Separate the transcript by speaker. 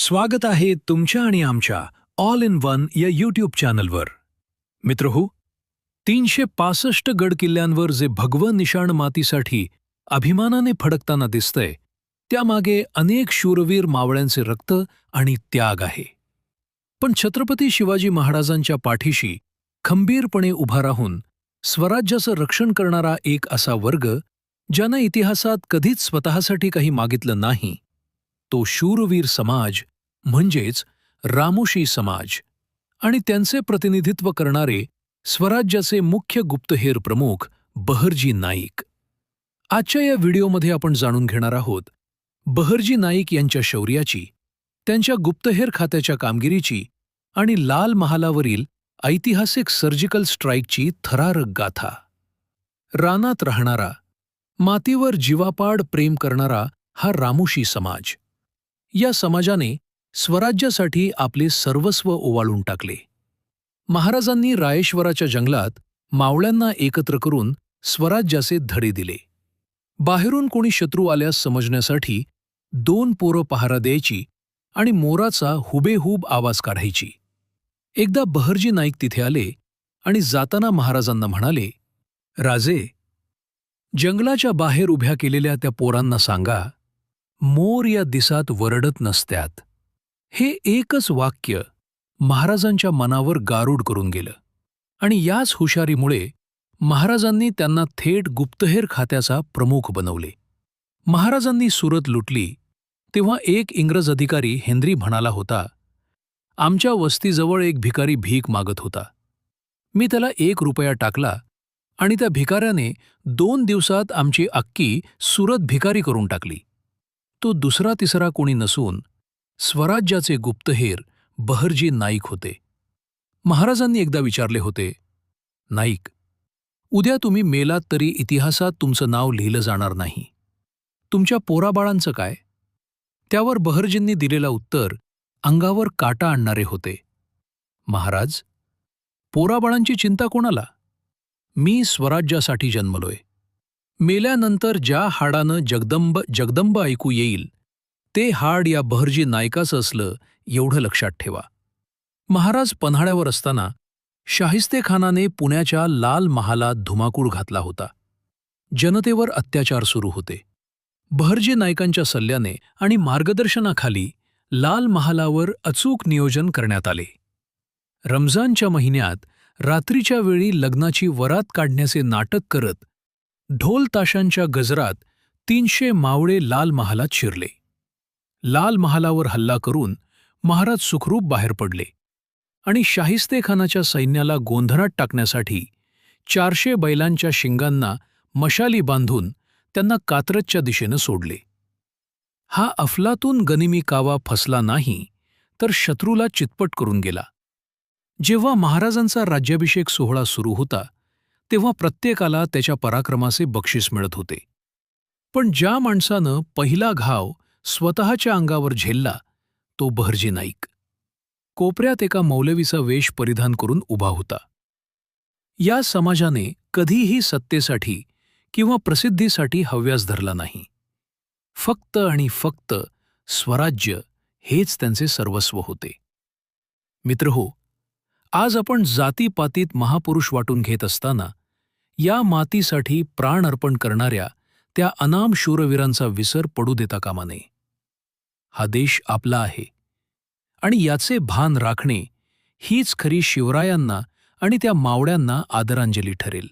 Speaker 1: स्वागत आहे तुमच्या आणि आमच्या ऑल इन वन या यूट्यूब चॅनलवर. मित्रहो, 365 गड किल्ल्यांवर जे भगवं निशाण मातीसाठी अभिमानाने फडकताना दिसतंय, त्यामागे अनेक शूरवीर मावळ्यांचे रक्त आणि त्याग आहे. पण छत्रपती शिवाजी महाराजांच्या पाठीशी खंबीरपणे उभा राहून स्वराज्याचं रक्षण करणारा एक असा वर्ग, ज्यानं इतिहासात कधीच स्वतःसाठी काही मागितलं नाही, तो शूरवीर समाज म्हणजेच रामोशी समाज. आणि त्यांचे प्रतिनिधित्व करणारे स्वराज्याचे मुख्य गुप्तहेर प्रमुख बहरजी नाईक. आजच्या या व्हिडिओमध्ये आपण जाणून घेणार आहोत बहरजी नाईक यांच्या शौर्याची, त्यांच्या गुप्तहेर खात्याच्या कामगिरीची आणि लाल महालावरील ऐतिहासिक सर्जिकल स्ट्राईकची थरारक गाथा. रानात राहणारा, मातीवर जीवापाड प्रेम करणारा हा रामोशी समाज. या समाजाने स्वराज्यासाठी आपले सर्वस्व ओवाळून टाकले. महाराजांनी रायेश्वराच्या जंगलात मावळ्यांना एकत्र करून स्वराज्याचे धडे दिले. बाहेरून कोणी शत्रू आल्यास समजण्यासाठी 2 पोरं पहारा द्यायची आणि मोराचा हुबेहूब आवाज काढायची. एकदा बहरजी नाईक तिथे आले आणि जाताना महाराजांना म्हणाले, राजे, जंगलाच्या बाहेर उभ्या केलेल्या त्या पोरांना सांगा, मोर या दिसात वरडत नसत्यात. हे एकच वाक्य महाराजांच्या मनावर गारूड करून गेलं आणि याच हुशारीमुळे महाराजांनी त्यांना थेट गुप्तहेर खात्याचा प्रमुख बनवले. महाराजांनी सुरत लुटली तेव्हा एक इंग्रज अधिकारी हेन्री म्हणाला होता, आमच्या वस्तीजवळ एक भिकारी भीक मागत होता. मी त्याला 1 रुपया टाकला आणि त्या भिकाऱ्याने 2 दिवसात आमची अक्की सुरत भिकारी करून टाकली. तो दुसरा तिसरा कोणी नसून स्वराज्याचे गुप्तहेर बहरजी नाईक होते. महाराजांनी एकदा विचारले होते, नाईक, उद्या तुम्ही मेलात तरी इतिहासात तुमचं नाव लिहिलं जाणार नाही. तुमच्या पोराबाळांचं काय? त्यावर बहरजींनी दिलेलं उत्तर अंगावर काटा आणणारे होते. महाराज, पोराबाळांची चिंता कोणाला? मी स्वराज्यासाठी जन्मलोय. मेल्यानंतर ज्या हाडानं जगदंब ऐकू येईल, ते हाड या बहरजी नाईकाचं असलं एवढं लक्षात ठेवा. महाराज पन्हाळ्यावर असताना शाहिस्तेखानाने पुण्याच्या लाल महालात धुमाकूळ घातला होता. जनतेवर अत्याचार सुरू होते. बहरजी नाईकांच्या सल्ल्याने आणि मार्गदर्शनाखाली लाल महालावर अचूक नियोजन करण्यात आले. रमजानच्या महिन्यात रात्रीच्या वेळी लग्नाची वरात काढण्याचे नाटक करत ढोल ताशांच्या गजरात 300 मावळे लाल महालात शिरले. लाल महालावर हल्ला करून महाराज सुखरूप बाहेर पडले आणि शाहिस्तेखानाच्या सैन्याला गोंधळात टाकण्यासाठी 400 बैलांच्या शिंगांना मशाली बांधून त्यांना कात्रजच्या दिशेनं सोडले. हा अफलातून गनिमी कावा फसला नाही तर शत्रूला चितपट करून गेला. जेव्हा महाराजांचा राज्याभिषेक सोहळा सुरू होता तेव्हा प्रत्येकाला त्याच्या पराक्रमाचे बक्षीस मिळत होते. पण ज्या माणसानं पहिला घाव स्वतःच्या अंगावर झेलला तो बहरजी नाईक. कोपऱ्यात एका मौलवीचा वेश परिधान करून उभा होता. या समाजाने कधीही सत्तेसाठी किंवा प्रसिद्धीसाठी हव्यास धरला नाही. फक्त आणि फक्त स्वराज्य हेच त्यांचे सर्वस्व होते. मित्रहो, आज आपण जातीपातीत महापुरुष वाटून घेत असताना या मातीसाठी प्राण अर्पण करणाऱ्या त्या अनाम शूरवीरांचा विसर पडू देता कामा नये. हा देश आपला आहे आणि याचे भान राखणे हीच खरी शिवरायांना आणि त्या मावळ्यांना आदरांजली ठरेल.